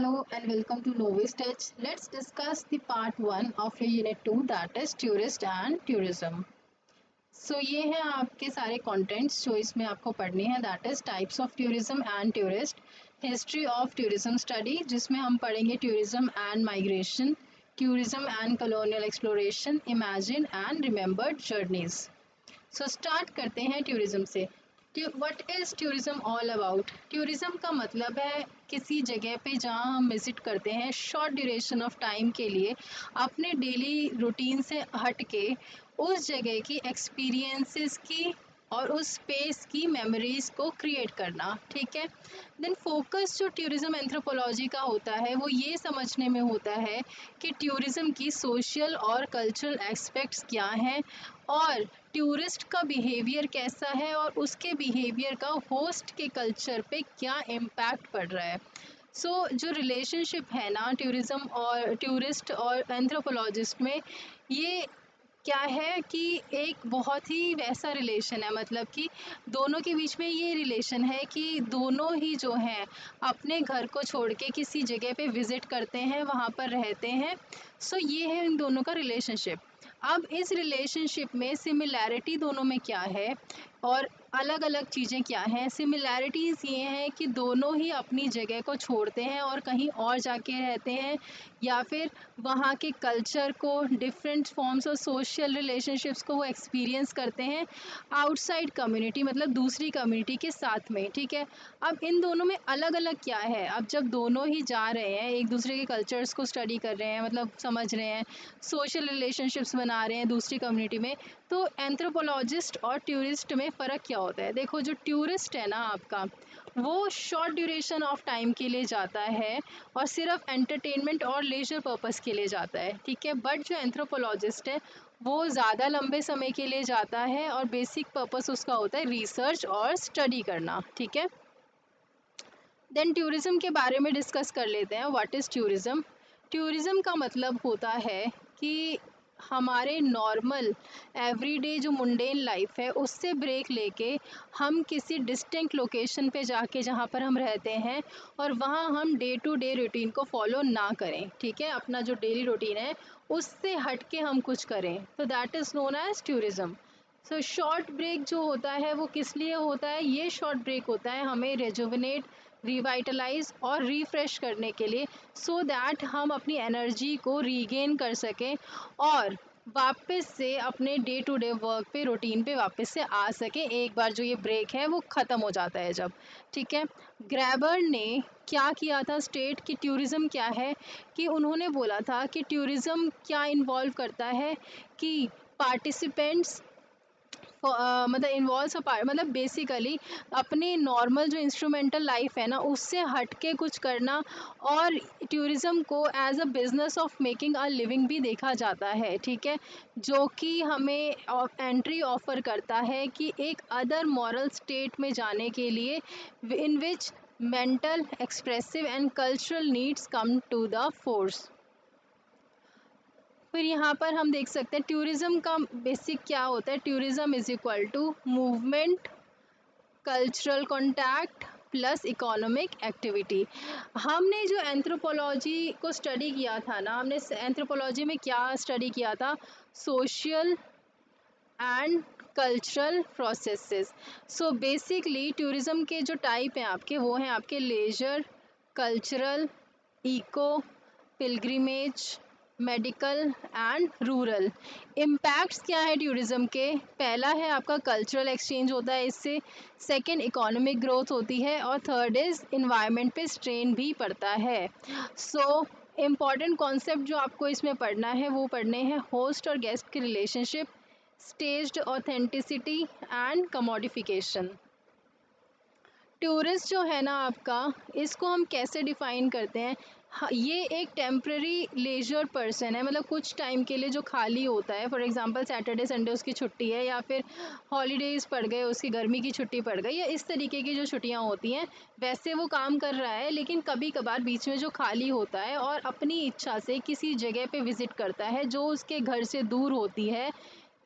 Hello and welcome to Novice Touch. Let's discuss the part 1 of your unit 2, that is tourist and tourism. ये हैं आपके सारे contents जो इसमें आपको पढ़ने हैं, that is types of tourism and tourist, history of tourism study जिसमें हम पढ़ेंगे tourism and migration, tourism and colonial exploration, imagine and remembered journeys. Start करते हैं टूरिज्म से। What is tourism all about? Tourism का मतलब है किसी जगह पे जहाँ हम विज़िट करते हैं शॉर्ट ड्यूरेशन ऑफ टाइम के लिए, अपने डेली रूटीन से हट के उस जगह की एक्सपीरियंसेस की और उस स्पेस की मेमोरीज को क्रिएट करना। ठीक है। देन फोकस जो टूरिज्म एंथ्रोपोलॉजी का होता है वो ये समझने में होता है कि टूरिज्म की सोशल और कल्चरल एस्पेक्ट्स क्या हैं और टूरिस्ट का बिहेवियर कैसा है और उसके बिहेवियर का होस्ट के कल्चर पे क्या इम्पैक्ट पड़ रहा है। जो रिलेशनशिप है ना टूरिज्म और टूरिस्ट और एंथ्रोपोलॉजिस्ट में, ये क्या है कि एक बहुत ही वैसा रिलेशन है, मतलब कि दोनों के बीच में ये रिलेशन है कि दोनों ही जो हैं अपने घर को छोड़ के किसी जगह पे विज़िट करते हैं, वहाँ पर रहते हैं। ये है इन दोनों का रिलेशनशिप। अब इस रिलेशनशिप में सिमिलैरिटी दोनों में क्या है और अलग अलग चीज़ें क्या हैं? सिमिलैरिटीज़ ये हैं कि दोनों ही अपनी जगह को छोड़ते हैं और कहीं और जाके रहते हैं, या फिर वहाँ के कल्चर को, different forms of social relationships को वो एक्सपीरियंस करते हैं आउटसाइड कम्युनिटी, मतलब दूसरी कम्युनिटी के साथ में। ठीक है। अब इन दोनों में अलग अलग क्या है? अब जब दोनों ही जा रहे हैं, एक दूसरे के कल्चर्स को स्टडी कर रहे हैं, मतलब समझ रहे हैं, सोशल रिलेशनशिप्स बना रहे हैं दूसरी कम्युनिटी में, तो एंथ्रोपोलॉजिस्ट और टूरिस्ट में फ़र्क क्या होता है? देखो, जो टूरिस्ट है ना आपका, वो शॉर्ट ड्यूरेशन ऑफ टाइम के लिए जाता है और सिर्फ एंटरटेनमेंट और लेजर पर्पस के लिए जाता है। ठीक है। बट जो एंथ्रोपोलॉजिस्ट है वो ज़्यादा लंबे समय के लिए जाता है और बेसिक पर्पस उसका होता है रिसर्च और स्टडी करना। ठीक है। देन टूरिज़्म के बारे में डिस्कस कर लेते हैं। What is tourism? टूरिज़्म का मतलब होता है कि हमारे नॉर्मल एवरीडे जो मुंडेन लाइफ है उससे ब्रेक लेके हम किसी डिस्टिंक्ट लोकेशन पे जाके जहाँ पर हम रहते हैं और वहाँ हम डे टू डे रूटीन को फॉलो ना करें। ठीक है। अपना जो डेली रूटीन है उससे हट के हम कुछ करें, तो that is known as tourism. Short break जो होता है वो किस लिए होता है? ये शॉर्ट ब्रेक होता है हमें रेजुविनेट, रिवाइटलाइज और रिफ्रेश करने के लिए, सो दैट हम अपनी एनर्जी को रीगेन कर सकें और वापस से अपने डे टू डे वर्क पे, रूटीन पे वापस से आ सकें एक बार जो ये ब्रेक है वो ख़त्म हो जाता है जब। ठीक है। ग्रैबर ने क्या किया था स्टेट कि टूरिज़्म क्या है, कि उन्होंने बोला था कि टूरिज़्म क्या इन्वॉल्व करता है कि पार्टिसिपेंट्स मतलब इन्वॉल्व मतलब बेसिकली अपनी नॉर्मल जो इंस्ट्रूमेंटल लाइफ है ना उससे हट के कुछ करना, और टूरिज़्म को as a business of making a living भी देखा जाता है। ठीक है। जो कि हमें एंट्री ऑफर करता है कि एक अदर मॉरल स्टेट में जाने के लिए, in which mental, expressive and cultural needs come to the force. फिर यहाँ पर हम देख सकते हैं टूरिज़्म का बेसिक क्या होता है। Tourism is equal to movement, cultural contact plus economic activity. हमने जो एंथ्रोपोलॉजी को स्टडी किया था ना, हमने एंथ्रोपोलॉजी में क्या स्टडी किया था? Social and cultural processes. Basically tourism के जो टाइप हैं आपके, वो हैं आपके leisure, cultural, eco, pilgrimage, medical and rural. Impacts क्या है टूरिज़्म के? पहला है आपका कल्चरल एक्सचेंज होता है इससे, सेकंड इकोनॉमिक ग्रोथ होती है और थर्ड इज़ इन्वायरमेंट पे स्ट्रेन भी पड़ता है। इम्पॉर्टेंट कॉन्सेप्ट जो आपको इसमें पढ़ना है वो पढ़ने हैं होस्ट और गेस्ट की relationship, staged authenticity and commodification. Tourist जो है ना आपका, इसको हम कैसे डिफ़ाइन करते हैं? ये एक टेम्प्रेरी लेजर पर्सन है, मतलब कुछ टाइम के लिए जो खाली होता है। फॉर एग्जांपल सैटरडे संडे उसकी छुट्टी है, या फिर हॉलीडेज़ पड़ गए, उसकी गर्मी की छुट्टी पड़ गई, या इस तरीके की जो छुट्टियां होती हैं। वैसे वो काम कर रहा है लेकिन कभी कभार बीच में जो खाली होता है और अपनी इच्छा से किसी जगह पे विज़िट करता है जो उसके घर से दूर होती है,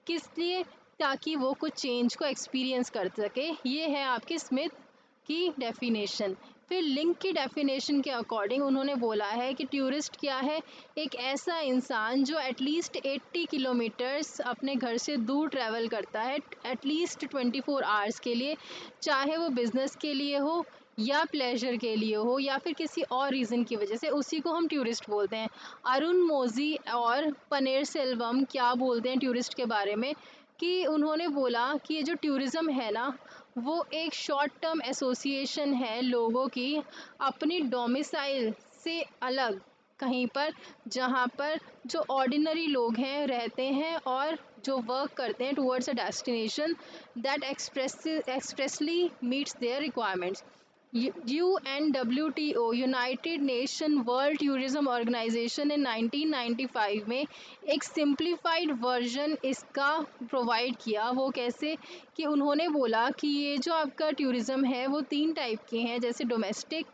किस लिए? ताकि वो कुछ चेंज को एक्सपीरियंस कर सके। ये है आपकी स्मिथ की डेफिनेशन फिर लिंक की डेफिनेशन के अकॉर्डिंग उन्होंने बोला है कि टूरिस्ट क्या है, एक ऐसा इंसान जो एटलीस्ट 80 किलोमीटर्स अपने घर से दूर ट्रैवल करता है एटलीस्ट 24 आवर्स के लिए, चाहे वो बिज़नेस के लिए हो या प्लेजर के लिए हो या फिर किसी और रीज़न की वजह से, उसी को हम टूरिस्ट बोलते हैं। अरुण मोजी और पनीर सेल्वम क्या बोलते हैं टूरिस्ट के बारे में, कि उन्होंने बोला कि ये जो टूरिज़्म है ना, वो एक शॉर्ट टर्म एसोसिएशन है लोगों की अपनी डोमिसाइल से अलग कहीं पर, जहाँ पर जो ऑर्डिनरी लोग हैं रहते हैं और जो वर्क करते हैं towards a destination that expressly meets their requirements. UNWTO united nation world tourism organisation ने 1995 में एक सिंप्लीफाइड वर्जन इसका प्रोवाइड किया। वो कैसे, कि उन्होंने बोला कि ये जो आपका टूरिज़्म है वो 3 टाइप के हैं, जैसे डोमेस्टिक,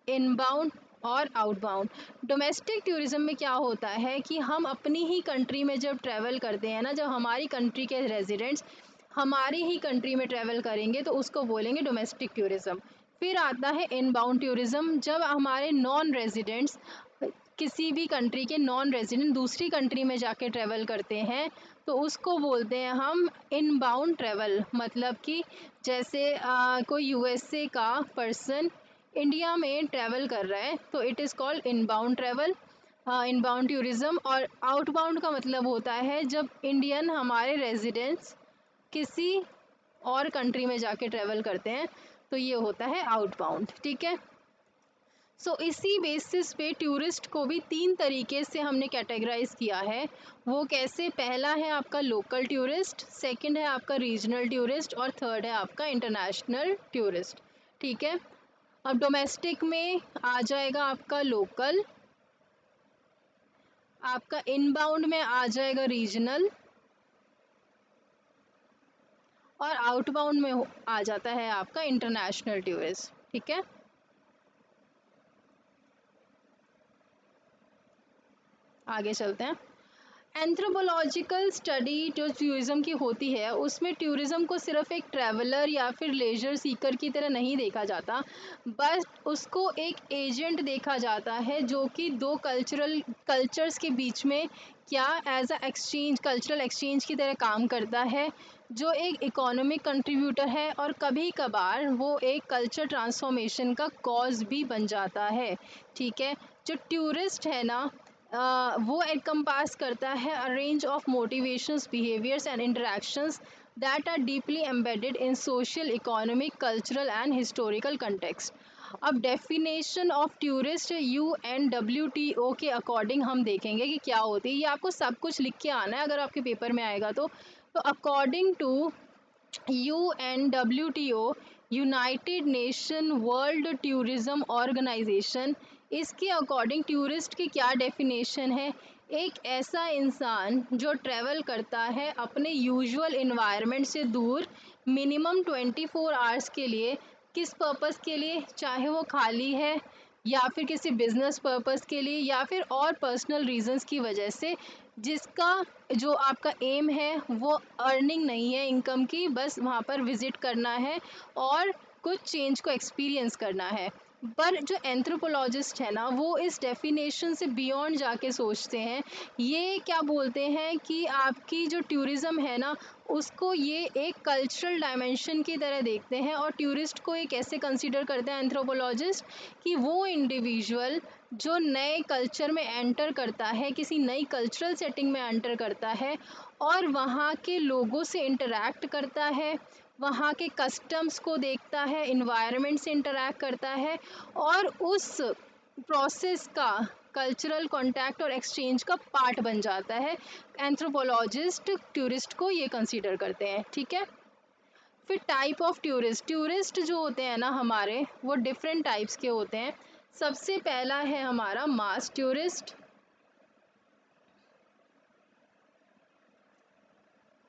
इनबाउंड और आउटबाउंड। डोमेस्टिक टूरिज़्म में क्या होता है कि हम अपनी ही कंट्री में जब ट्रैवल करते हैं ना, जब हमारी कंट्री के रेजिडेंट्स हमारी ही कंट्री में ट्रैवल करेंगे तो उसको बोलेंगे डोमेस्टिक टूरिज़्म। फिर आता है इनबाउंड टूरिज़्म, जब हमारे नॉन रेजिडेंट्स किसी भी कंट्री के नॉन रेजिडेंट दूसरी कंट्री में जाके ट्रैवल करते हैं तो उसको बोलते हैं हम इनबाउंड ट्रैवल। मतलब कि जैसे कोई यूएसए का पर्सन इंडिया में ट्रैवल कर रहा है तो it is called inbound travel, inbound tourism. और आउटबाउंड का मतलब होता है जब इंडियन हमारे रेजिडेंट्स किसी और कंट्री में जाके ट्रैवल करते हैं तो ये होता है आउटबाउंड। ठीक है, सो इसी बेसिस पे टूरिस्ट को भी 3 तरीके से हमने कैटेगराइज किया है। वो कैसे, पहला है आपका लोकल टूरिस्ट, सेकंड है आपका रीजनल टूरिस्ट और थर्ड है आपका इंटरनेशनल टूरिस्ट। ठीक है, अब डोमेस्टिक में आ जाएगा आपका लोकल, आपका इनबाउंड में आ जाएगा रीजनल और आउटबाउंड में आ जाता है आपका इंटरनेशनल टूरिस्ट। ठीक है, आगे चलते हैं। एंथ्रोपोलॉजिकल स्टडी जो टूरिज़्म की होती है उसमें टूरिज़्म को सिर्फ एक ट्रैवलर या फिर लेजर सीकर की तरह नहीं देखा जाता, बस उसको एक एजेंट देखा जाता है जो कि दो कल्चर्स के बीच में क्या as a exchange, cultural exchange की तरह काम करता है, जो एक इकोनॉमिक कंट्रीब्यूटर है और कभी कभार वो एक कल्चर ट्रांसफॉर्मेशन का कॉज भी बन जाता है। ठीक है, जो टूरिस्ट है ना, वो एनकम्पास करता है a range of motivations, behaviours and interactions that are deeply embedded in social, economic, cultural and historical context. अब डेफिनेशन ऑफ टूरिस्ट UNWTO के अकॉर्डिंग हम देखेंगे कि क्या होती है। ये आपको सब कुछ लिख के आना है अगर आपके पेपर में आएगा तो according to UNWTO united nation world tourism organisation, इसके अकॉर्डिंग टूरिस्ट की क्या डेफिनेशन है, एक ऐसा इंसान जो ट्रैवल करता है अपने यूजुअल इन्वायरमेंट से दूर मिनिमम 24 आवर्स के लिए। किस पर्पस के लिए, चाहे वो खाली है या फिर किसी बिजनेस पर्पस के लिए या फिर और पर्सनल रीजंस की वजह से, जिसका जो आपका एम है वो अर्निंग नहीं है इनकम की, बस वहाँ पर विजिट करना है और कुछ चेंज को एक्सपीरियंस करना है। पर जो एंथ्रोपोलॉजिस्ट है ना वो इस डेफिनेशन से बियॉन्ड जाके सोचते हैं। ये क्या बोलते हैं कि आपकी जो टूरिज़्म है ना उसको ये एक कल्चरल डायमेंशन की तरह देखते हैं। और टूरिस्ट को ये कैसे कंसीडर करते हैं एंथ्रोपोलॉजिस्ट, कि वो इंडिविजुअल जो नए कल्चर में एंटर करता है, किसी नई कल्चरल सेटिंग में एंटर करता है और वहाँ के लोगों से इंटरैक्ट करता है, वहाँ के कस्टम्स को देखता है, इन्वायरमेंट से इंटरैक्ट करता है और उस प्रोसेस का कल्चरल कांटेक्ट और एक्सचेंज का पार्ट बन जाता है। एंथ्रोपोलॉजिस्ट टूरिस्ट को ये कंसीडर करते हैं। ठीक है, फिर टाइप ऑफ टूरिस्ट, टूरिस्ट जो होते हैं ना हमारे वो डिफरेंट टाइप्स के होते हैं। सबसे पहला है हमारा मास टूरिस्ट।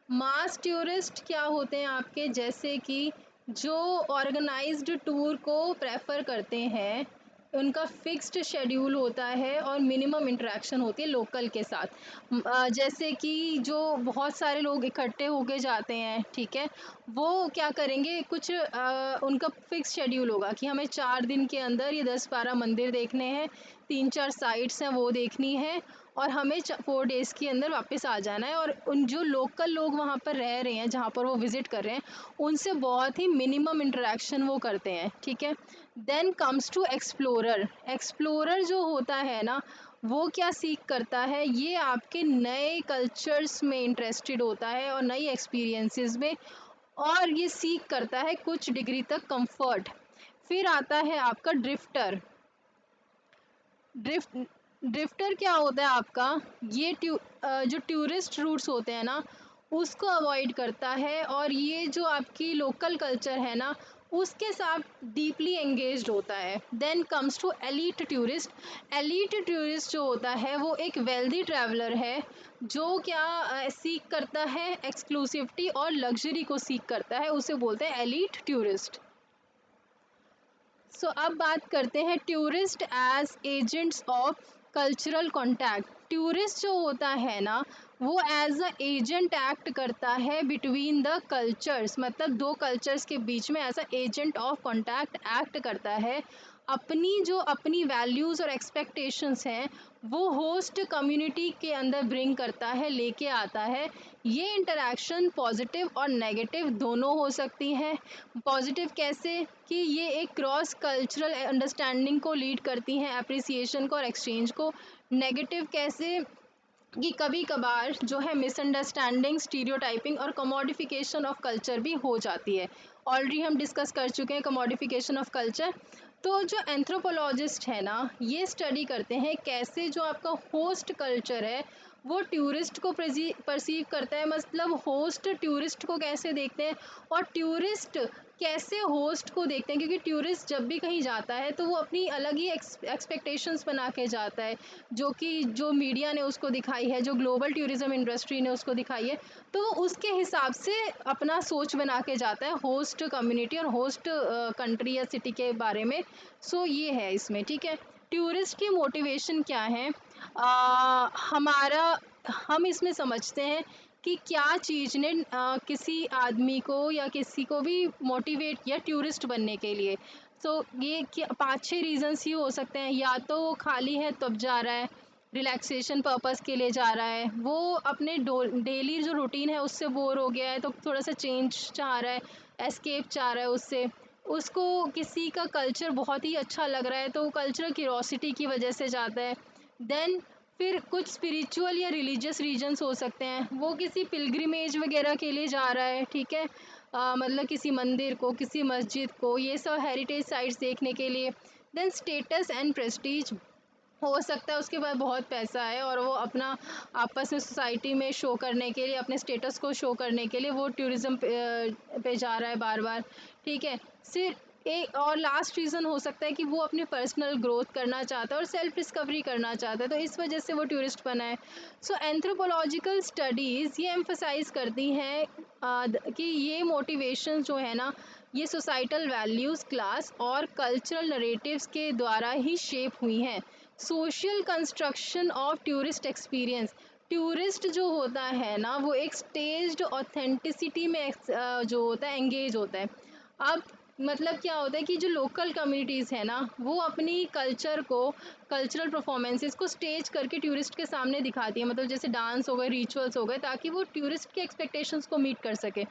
मास टूरिस्ट क्या होते हैं आपके, जैसे कि जो ऑर्गेनाइज्ड टूर को प्रेफर करते हैं, उनका फिक्स्ड शेड्यूल होता है और मिनिमम इंटरेक्शन होती है लोकल के साथ। जैसे कि जो बहुत सारे लोग इकट्ठे होके जाते हैं, ठीक है, वो क्या करेंगे, कुछ उनका फिक्स शेड्यूल होगा कि हमें 4 दिन के अंदर ये 10-12 मंदिर देखने हैं, 3-4 साइट्स हैं वो देखनी है, और हमें 4 डेज़ के अंदर वापस आ जाना है। और उन जो लोकल लोग वहाँ पर रह रहे हैं, जहाँ पर वो विज़िट कर रहे हैं, उनसे बहुत ही मिनिमम इंटरेक्शन वो करते हैं, ठीक है। Then comes to explorer. Explorer जो होता है ना, वो क्या सीख करता है, ये आपके नए कल्चर्स में इंटरेस्टेड होता है और नई एक्सपीरियंसेस में, और ये सीख करता है कुछ डिग्री तक कंफर्ट। फिर आता है आपका ड्रिफ्टर। ड्रिफ्ट ड्रिफ्टर क्या होता है आपका, ये जो टूरिस्ट रूट्स होते हैं ना, उसको अवॉइड करता है, और ये जो आपकी लोकल कल्चर है ना, उसके साथ डीपली एंगेज्ड होता है। Then comes to elite tourist. Elite tourist जो होता है वो एक वेल्दी ट्रैवलर है, जो क्या सीख करता है, एक्सक्लूसिविटी और लग्जरी को सीख करता है, उसे बोलते हैं एलीट टूरिस्ट। अब बात करते हैं tourist as agents of cultural contact. Tourist जो होता है ना, वो एज अ एजेंट एक्ट करता है बिटवीन द कल्चर्स, मतलब दो कल्चर्स के बीच में as a agent of contact act करता है। अपनी वैल्यूज़ और एक्सपेक्टेशंस हैं, वो होस्ट कम्युनिटी के अंदर ब्रिंग करता है, लेके आता है। ये इंटरेक्शन पॉजिटिव और नेगेटिव दोनों हो सकती हैं। पॉजिटिव कैसे, कि ये एक क्रॉस कल्चरल अंडरस्टैंडिंग को लीड करती हैं, अप्रिसिएशन को और एक्सचेंज को। नेगेटिव कैसे, कि कभी कभार जो है मिसअंडरस्टैंडिंग, स्टीरियोटाइपिंग और कमोडिफिकेशन ऑफ कल्चर भी हो जाती है। ऑलरेडी हम डिस्कस कर चुके हैं कमोडिफिकेशन ऑफ कल्चर। तो जो एंथ्रोपोलॉजिस्ट है ना, ये स्टडी करते हैं कैसे जो आपका होस्ट कल्चर है वो टूरिस्ट को परसीव करता है, मतलब होस्ट टूरिस्ट को कैसे देखते हैं, और टूरिस्ट कैसे होस्ट को देखते हैं। क्योंकि टूरिस्ट जब भी कहीं जाता है तो वो अपनी अलग ही एक्सपेक्टेशंस बना के जाता है, जो मीडिया ने उसको दिखाई है, जो ग्लोबल टूरिज्म इंडस्ट्री ने उसको दिखाई है, तो वो उसके हिसाब से अपना सोच बना के जाता है होस्ट कम्युनिटी और होस्ट कंट्री या सिटी के बारे में। ये है इसमें, ठीक है। टूरिस्ट की मोटिवेशन क्या है, हमारा हम इसमें समझते हैं कि क्या चीज़ ने किसी आदमी को या किसी को भी मोटिवेट किया टूरिस्ट बनने के लिए। ये 5-6 रीज़न्स ही हो सकते हैं। या तो वो खाली है तब जा रहा है, रिलैक्सेशन पर्पस के लिए जा रहा है, वो अपने डेली जो रूटीन है उससे बोर हो गया है तो थोड़ा सा चेंज चाह रहा है, एस्केप चाह रहा है उससे, उसको किसी का कल्चर बहुत ही अच्छा लग रहा है तो वो कल्चरल क्यूरोसिटी की वजह से जाता है। देन फिर कुछ स्पिरिचुअल या रिलीजियस रीजन्स हो सकते हैं, वो किसी पिलग्रिमेज वगैरह के लिए जा रहा है, ठीक है, मतलब किसी मंदिर को, किसी मस्जिद को, ये सब हेरिटेज साइट्स देखने के लिए। देन स्टेटस एंड प्रेस्टीज, हो सकता है उसके पास बहुत पैसा है और वो अपना आपस में सोसाइटी में शो करने के लिए, अपने स्टेटस को शो करने के लिए वो टूरिज़्म पे जा रहा है बार बार, ठीक है। सिर्फ एक और लास्ट रीज़न हो सकता है कि वो अपनी पर्सनल ग्रोथ करना चाहता है और सेल्फ डिस्कवरी करना चाहता है, तो इस वजह से वो टूरिस्ट बना है। एंथ्रोपोलॉजिकल स्टडीज़ ये एम्फसाइज करती हैं कि ये मोटिवेशन जो है ना, ये सोसाइटल वैल्यूज़, क्लास और कल्चरल नरेटिव्स के द्वारा ही शेप हुई हैं। Social construction of tourist experience, tourist जो होता है ना, वो एक स्टेज्ड ऑथेंटिसिटी में जो होता है एंगेज होता है। अब मतलब क्या होता है कि जो लोकल कम्युनिटीज़ है ना, वो अपनी कल्चर को, कल्चरल परफॉर्मेंसेस को स्टेज करके टूरिस्ट के सामने दिखाती है, मतलब जैसे डांस हो गए, रिचुअल्स हो गए, ताकि वो टूरिस्ट के एक्सपेक्टेशंस को मीट कर सके।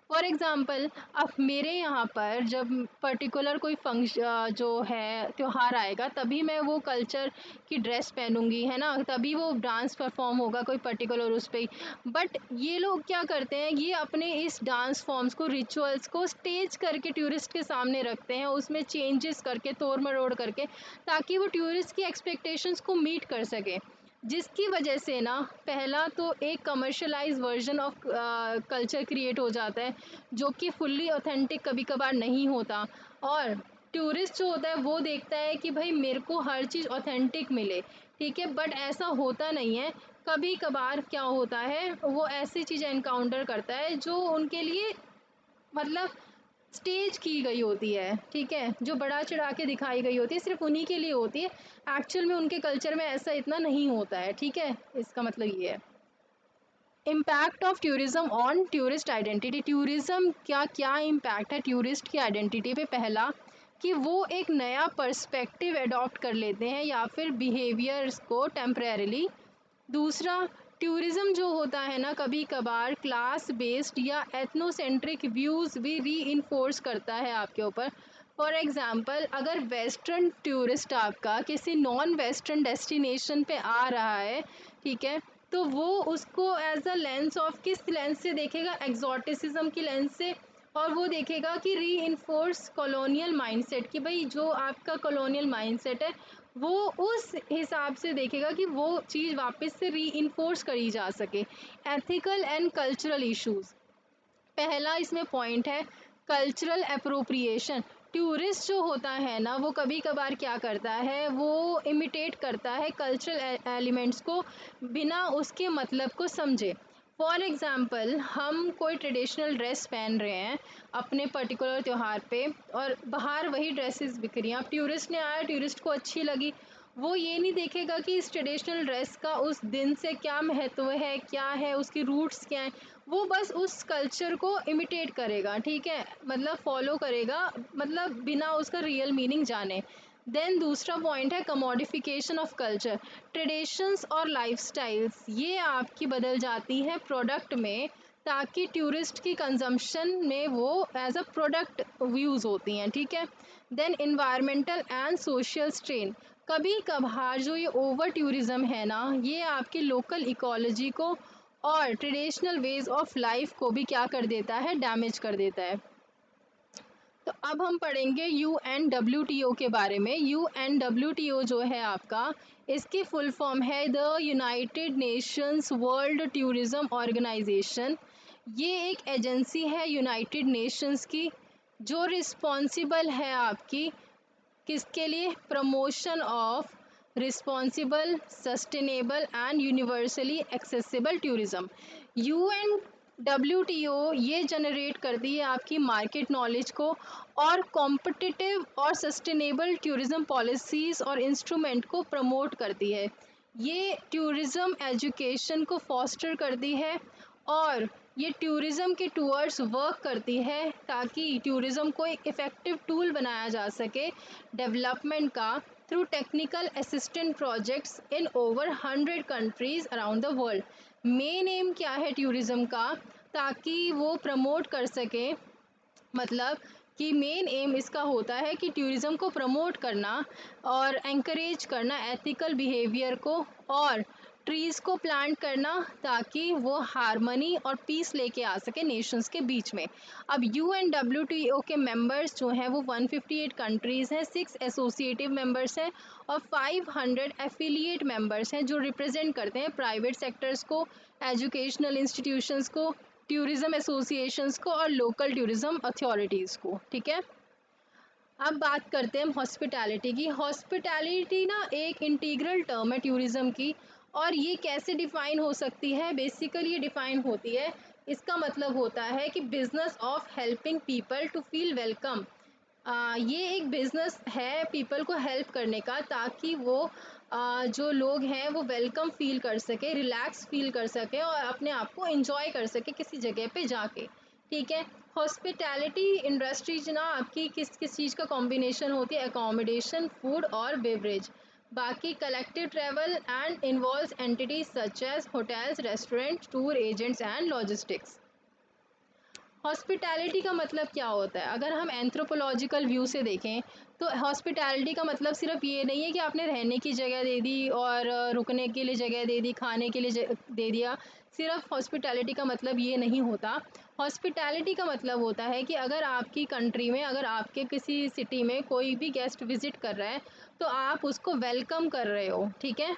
फॉर एग्ज़ाम्पल, अब मेरे यहाँ पर जब पर्टिकुलर कोई जो है त्योहार आएगा, तभी मैं वो कल्चर की ड्रेस पहनूंगी, है ना, तभी वो डांस परफॉर्म होगा कोई पर्टिकुलर उस पे। बट ये लोग क्या करते हैं, ये अपने इस डांस फॉर्म्स को, रिचुअल्स को स्टेज करके टूरिस्ट के सामने रखते हैं, उसमें चेंजेस करके, तोड़ मरोड़ करके, ताकि वो टूरिस्ट की एक्सपेक्टेशंस को मीट कर सके। जिसकी वजह से ना, पहला तो एक commercialise version of culture create हो जाता है, जो कि फुल्ली ऑथेंटिक कभी कभार नहीं होता। और टूरिस्ट जो होता है वो देखता है कि भाई मेरे को हर चीज़ ऑथेंटिक मिले, ठीक है, बट ऐसा होता नहीं है। कभी कभार क्या होता है, वो ऐसी चीज़ एनकाउंटर करता है जो उनके लिए, मतलब स्टेज की गई होती है, ठीक है, जो बढ़ा चढ़ा के दिखाई गई होती है सिर्फ उन्हीं के लिए होती है। एक्चुअल में उनके कल्चर में ऐसा इतना नहीं होता है, ठीक है, इसका मतलब ये है। Impact of tourism on tourist identity, tourism क्या क्या इम्पैक्ट है टूरिस्ट की आइडेंटिटी पे। पहला कि वो एक नया पर्सपेक्टिव अडॉप्ट कर लेते हैं या फिर बिहेवियर्स को टेम्परेरीली। दूसरा, टूरिज्म जो होता है ना, कभी कभार क्लास बेस्ड या एथनोसेंट्रिक व्यूज़ भी री इन्फोर्स करता है आपके ऊपर। फॉर एग्ज़ाम्पल, अगर वेस्टर्न टूरिस्ट आपका किसी नॉन वेस्टर्न डेस्टिनेशन पे आ रहा है, ठीक है, तो वो उसको एज अ लेंस ऑफ किस लेंस से देखेगा, एग्जॉटिसिज्म की लेंस से। और वो देखेगा कि री इन्फोर्स कॉलोनियल माइंडसेट, कि भाई जो आपका कॉलोनियल माइंडसेट है वो उस हिसाब से देखेगा कि वो चीज़ वापस से री इन्फोर्स करी जा सके। एथिकल एंड कल्चरल इश्यूज, पहला इसमें पॉइंट है कल्चरल अप्रोप्रिएशन। टूरिस्ट जो होता है ना, वो कभी कभार क्या करता है, वो इमिटेट करता है कल्चरल एलिमेंट्स को बिना उसके मतलब को समझे। फॉर एग्ज़ाम्पल, हम कोई ट्रेडिशनल ड्रेस पहन रहे हैं अपने पर्टिकुलर त्यौहार पे और बाहर वही ड्रेसेस बिक रही हैं। अब टूरिस्ट ने आया, टूरिस्ट को अच्छी लगी, वो ये नहीं देखेगा कि इस ट्रेडिशनल ड्रेस का उस दिन से क्या महत्व है, क्या है उसकी रूट्स क्या हैं। वो बस उस कल्चर को इमिटेट करेगा, ठीक है, मतलब फॉलो करेगा, मतलब बिना उसका रियल मीनिंग जाने। देन दूसरा पॉइंट है कमोडिफिकेशन ऑफ कल्चर। ट्रेडिशंस और लाइफस्टाइल्स ये आपकी बदल जाती हैं प्रोडक्ट में, ताकि टूरिस्ट की कंजम्पशन में वो एज अ प्रोडक्ट यूज़ होती हैं, ठीक है। Then environmental and social strain, कभी कभार जो ये ओवर टूरिज़्म है ना, ये आपकी लोकल इकोलॉजी को और ट्रेडिशनल वेज ऑफ लाइफ को भी क्या कर देता है, डैमेज कर देता है। तो अब हम पढ़ेंगे UNWTO के बारे में। UNWTO जो है आपका, इसकी फुल फॉर्म है the united nations world tourism organisation. ये एक एजेंसी है यूनाइटेड नेशंस की, जो रिस्पॉन्सिबल है आपकी किसके लिए, promotion of responsible, sustainable and universally accessible tourism. UNWTO ये जनरेट करती है आपकी मार्केट नॉलेज को और कॉम्पिटिटिव और सस्टेनेबल टूरिज्म पॉलिसीज़ और इंस्ट्रूमेंट को प्रमोट करती है। ये टूरिज्म एजुकेशन को फॉस्टर करती है और ये टूरिज़्म के टूवर्ड्स वर्क करती है, ताकि टूरिज़्म को एक इफ़ेक्टिव टूल बनाया जा सके डेवलपमेंट का through technical assistant projects in over 100 countries around the world. Main M क्या है टूरिज़्म का, ताकि वो प्रमोट कर सके, मतलब कि मेन एम इसका होता है कि टूरिज़्म को प्रमोट करना और एंकरेज करना एथिकल बिहेवियर को, और ट्रीज़ को प्लांट करना, ताकि वो हारमनी और पीस लेके आ सके नेशंस के बीच में। अब UNWTO के मेंबर्स जो हैं वो 158 कंट्रीज़ हैं, 6 एसोसिएटिव मेंबर्स हैं और 500 एफिलिएट मेंबर्स हैं, जो रिप्रेजेंट करते हैं प्राइवेट सेक्टर्स को, एजुकेशनल इंस्टीट्यूशंस को, टूरिज़्म एसोसिएशंस को और लोकल टूरिज़्म अथॉरिटीज़ को, ठीक है। अब बात करते हैं हॉस्पिटैलिटी की। हॉस्पिटैलिटी ना एक इंटीग्रल टर्म है टूरिज़्म की, और ये कैसे डिफ़ाइन हो सकती है, बेसिकली ये डिफ़ाइन होती है, इसका मतलब होता है कि business of helping people to feel welcome. ये एक बिज़नेस है पीपल को हेल्प करने का, ताकि वो जो लोग हैं वो वेलकम फ़ील कर सके, रिलैक्स फ़ील कर सके और अपने आप को एंजॉय कर सके किसी जगह पे जाके, ठीक है। हॉस्पिटैलिटी इंडस्ट्रीज ना आपकी किस किस चीज़ का कॉम्बिनेशन होती है, अकोमोडेशन, फूड और बेवरेज। बाकी collective travel and involves entities such as hotels, restaurant, tour agents and logistics. Hospitality का मतलब क्या होता है, अगर हम एंथ्रोपोलॉजिकल व्यू से देखें तो हॉस्पिटैलिटी का मतलब सिर्फ ये नहीं है कि आपने रहने की जगह दे दी और रुकने के लिए जगह दे दी, खाने के लिए दे दिया। सिर्फ हॉस्पिटैलिटी का मतलब ये नहीं होता। हॉस्पिटैलिटी का मतलब होता है कि अगर आपकी कंट्री में, अगर आपके किसी सिटी में कोई भी गेस्ट विजिट कर रहा है, तो आप उसको वेलकम कर रहे हो, ठीक है,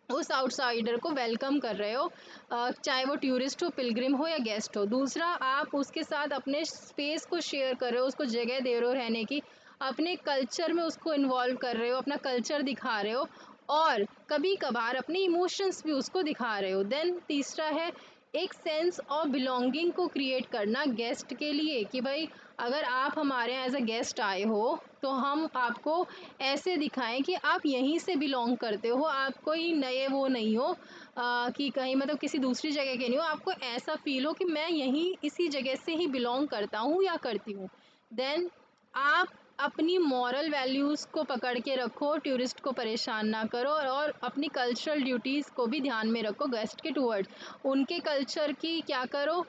उस आउटसाइडर को वेलकम कर रहे हो, चाहे वो टूरिस्ट हो, पिलग्रिम हो या गेस्ट हो। दूसरा, आप उसके साथ अपने स्पेस को शेयर कर रहे हो, उसको जगह दे रहे हो रहने की, अपने कल्चर में उसको इन्वॉल्व कर रहे हो, अपना कल्चर दिखा रहे हो और कभी कभार अपने इमोशंस भी उसको दिखा रहे हो। देन तीसरा है एक सेंस ऑफ बिलोंगिंग को क्रिएट करना गेस्ट के लिए कि भाई अगर आप हमारे यहाँ एज अ गेस्ट आए हो तो हम आपको ऐसे दिखाएं कि आप यहीं से बिलोंग करते हो, आप कोई नए वो नहीं हो कि कहीं मतलब किसी दूसरी जगह के नहीं हो, आपको ऐसा फील हो कि मैं यहीं इसी जगह से ही बिलोंग करता हूँ या करती हूँ। देन आप अपनी मॉरल वैल्यूज़ को पकड़ के रखो, टूरिस्ट को परेशान ना करो और अपनी कल्चरल ड्यूटीज़ को भी ध्यान में रखो गेस्ट के टूवर्ड्स। उनके कल्चर की क्या करो,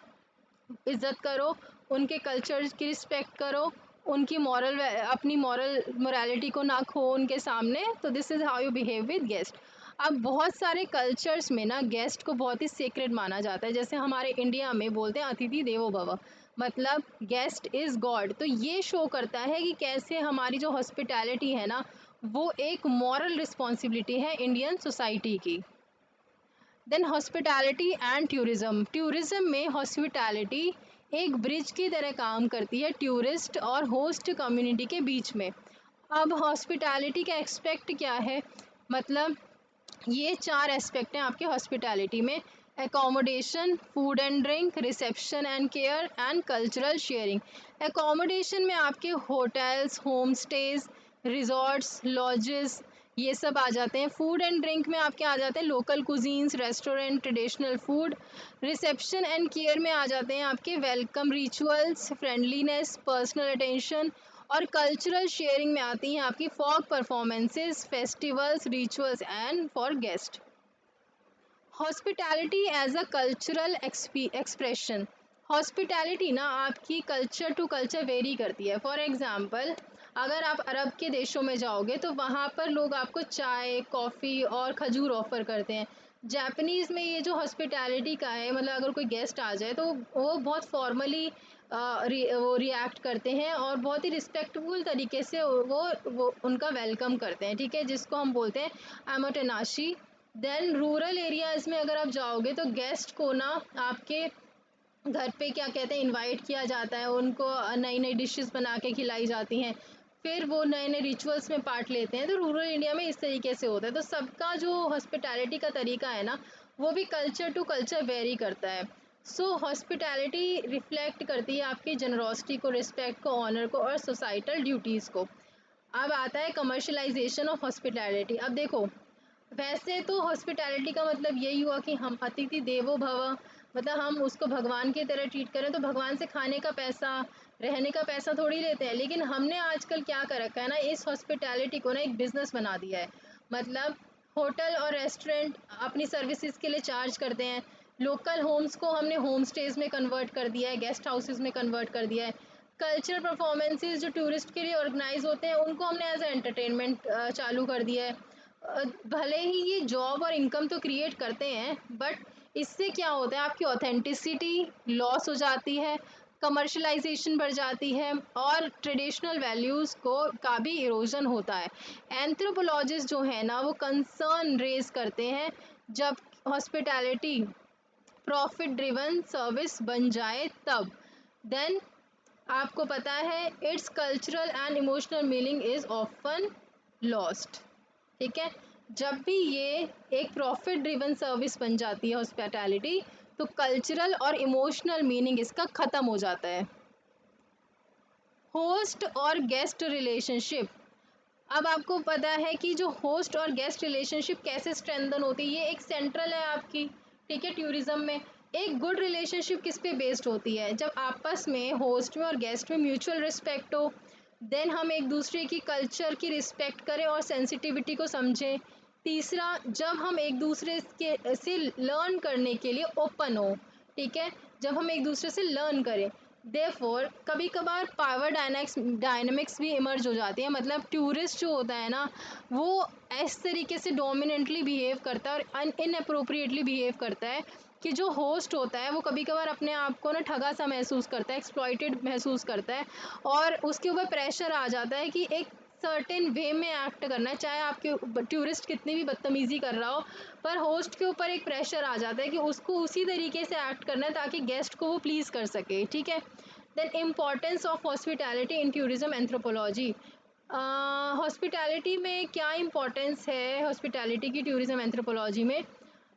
इज्जत करो, उनके कल्चर की रिस्पेक्ट करो, उनकी मॉरल अपनी मोरालिटी को ना खो उनके सामने। तो this is how you behave with guest. अब बहुत सारे कल्चर्स में ना गेस्ट को बहुत ही सीक्रेट माना जाता है, जैसे हमारे इंडिया में बोलते हैं अतिथि देवो भव, मतलब गेस्ट इज़ गॉड। तो ये शो करता है कि कैसे हमारी जो हॉस्पिटैलिटी है ना वो एक मॉरल रिस्पॉन्सिबिलिटी है इंडियन सोसाइटी की। Then hospitality and tourism. Tourism में हॉस्पिटैलिटी एक ब्रिज की तरह काम करती है टूरिस्ट और होस्ट कम्युनिटी के बीच में। अब हॉस्पिटैलिटी का एस्पेक्ट क्या है, मतलब ये 4 एस्पेक्ट हैं आपके हॉस्पिटैलिटी में: accommodation, food and drink, reception and care and cultural sharing. Accommodation में आपके hotels, home stage, resorts, lodges ये सब आ जाते हैं। फूड एंड ड्रिंक में आपके आ जाते हैं local cuisines, restaurant, traditional food. Reception and care में आ जाते हैं आपके welcome rituals, friendliness, personal attention. और कल्चरल शेयरिंग में आती हैं आपकी folk performances, festivals, rituals and for guest. Hospitality as a cultural expression. Hospitality ना आपकी कल्चर टू कल्चर वेरी करती है। फॉर एग्ज़ाम्पल अगर आप अरब के देशों में जाओगे तो वहाँ पर लोग आपको चाय, कॉफ़ी और खजूर ऑफ़र करते हैं। जापानीज़ में ये जो हॉस्पिटैलिटी का है, मतलब अगर कोई गेस्ट आ जाए तो वो बहुत फॉर्मली वो रिएक्ट करते हैं और बहुत ही रिस्पेक्टफुल तरीके से वो उनका वेलकम करते हैं, ठीक है, जिसको हम बोलते हैं अमोटेनाशी। देन रूरल एरियाज़ में अगर आप जाओगे तो गेस्ट को ना आपके घर पे क्या कहते हैं इनवाइट किया जाता है, उनको नई नई डिशेस बना के खिलाई जाती हैं, फिर वो नए नए रिचुअल्स में पार्ट लेते हैं। तो रूरल इंडिया में इस तरीके से होता है। तो सबका जो हॉस्पिटैलिटी का तरीका है ना वो भी कल्चर टू कल्चर वेरी करता है। सो हॉस्पिटैलिटी रिफ्लेक्ट करती है आपकी जनरोसिटी को, रिस्पेक्ट को, ऑनर को और सोसाइटल ड्यूटीज़ को। अब आता है कमर्शलाइजेशन ऑफ हॉस्पिटैलिटी। अब देखो, वैसे तो हॉस्पिटैलिटी का मतलब यही हुआ कि हम अतिथि देवो भव, मतलब हम उसको भगवान की तरह ट्रीट करें। तो भगवान से खाने का पैसा, रहने का पैसा थोड़ी लेते हैं, लेकिन हमने आजकल क्या कर रखा है ना, इस हॉस्पिटैलिटी को ना एक बिजनेस बना दिया है। मतलब होटल और रेस्टोरेंट अपनी सर्विसेज के लिए चार्ज करते हैं, लोकल होम्स को हमने होम स्टेज में कन्वर्ट कर दिया है, गेस्ट हाउसेज में कन्वर्ट कर दिया है। कल्चरल परफॉर्मेंसेज जो टूरिस्ट के लिए ऑर्गेनाइज होते हैं उनको हमने एज ए एंटरटेनमेंट चालू कर दिया है। भले ही ये जॉब और इनकम तो क्रिएट करते हैं, बट इससे क्या होता है आपकी ऑथेंटिसिटी लॉस हो जाती है, कमर्शलाइजेशन बढ़ जाती है और ट्रेडिशनल वैल्यूज़ को का भी इरोजन होता है। एंथ्रोपोलॉजिस्ट जो है ना वो कंसर्न रेज करते हैं जब हॉस्पिटैलिटी प्रॉफिट ड्रिवन सर्विस बन जाए तब। देन आपको पता है it's cultural and emotional meaning is often lost, ठीक है। जब भी ये एक प्रॉफिट ड्रिवन सर्विस बन जाती है हॉस्पिटैलिटी तो कल्चरल और इमोशनल मीनिंग इसका ख़त्म हो जाता है। होस्ट और गेस्ट रिलेशनशिप। अब आपको पता है कि जो होस्ट और गेस्ट रिलेशनशिप कैसे स्ट्रेंथन होती है, ये एक सेंट्रल है आपकी, ठीक है, टूरिज्म में। एक गुड रिलेशनशिप किस पे बेस्ड होती है, जब आपस में होस्ट में और गेस्ट में म्यूचुअल रिस्पेक्ट हो। देन हम एक दूसरे की कल्चर की रिस्पेक्ट करें और सेंसिटिविटी को समझें। तीसरा, जब हम एक दूसरे के से लर्न करने के लिए ओपन हो, ठीक है, जब हम एक दूसरे से लर्न करें। देयरफॉर कभी कभार पावर डायनामिक्स भी इमर्ज हो जाती है, मतलब टूरिस्ट जो होता है ना वो इस तरीके से डोमिनेंटली बिहेव करता है और इनअप्रोप्रिएटली बिहेव करता है कि जो होस्ट होता है वो कभी कभार अपने आप को ना ठगा सा महसूस करता है, एक्सप्लॉइटेड महसूस करता है और उसके ऊपर प्रेशर आ जाता है कि एक सर्टेन वे में एक्ट करना है, चाहे आपके टूरिस्ट कितनी भी बदतमीज़ी कर रहा हो, पर होस्ट के ऊपर एक प्रेशर आ जाता है कि उसको उसी तरीके से एक्ट करना है ताकि गेस्ट को वो प्लीज़ कर सके, ठीक है। Then importance of hospitality in tourism anthropology. Hospitality में क्या इम्पोर्टेंस है हॉस्पिटैलिटी की टूरिज्म एंथ्रोपोलॉजी में?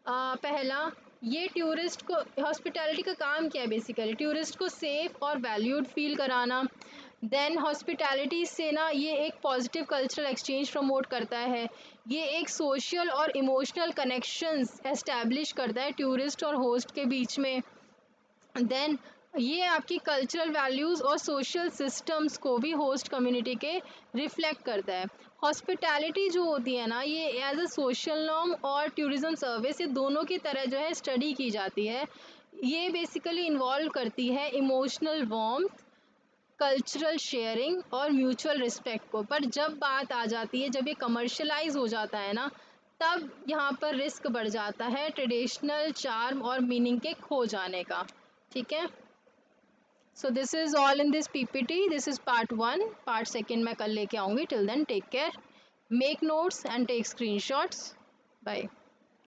पहला, ये टूरिस्ट को, हॉस्पिटैलिटी का काम क्या है बेसिकली, टूरिस्ट को सेफ और वैल्यूड फील कराना। देन हॉस्पिटैलिटी से ना ये एक पॉजिटिव कल्चरल एक्सचेंज प्रमोट करता है, ये एक सोशल और इमोशनल कनेक्शंस एस्टैब्लिश करता है टूरिस्ट और होस्ट के बीच में। देन ये आपकी कल्चरल वैल्यूज़ और सोशल सिस्टम्स को भी होस्ट कम्युनिटी के रिफ्लेक्ट करता है। हॉस्पिटैलिटी जो होती है ना, ये एज अ सोशल नॉर्म और टूरिज्म सर्विस, ये दोनों की तरह जो है स्टडी की जाती है। ये बेसिकली इन्वॉल्व करती है इमोशनल वार्मथ, कल्चरल शेयरिंग और म्यूचुअल रिस्पेक्ट को। पर जब बात आ जाती है, जब ये कमर्शलाइज हो जाता है ना, तब यहाँ पर रिस्क बढ़ जाता है ट्रेडिशनल चार्म और मीनिंग के खो जाने का। ठीक है, so this is all in this PPT, this is part 1, part 2 मैं कल लेके आऊँगी। Till then take care, make notes and take screenshots, bye.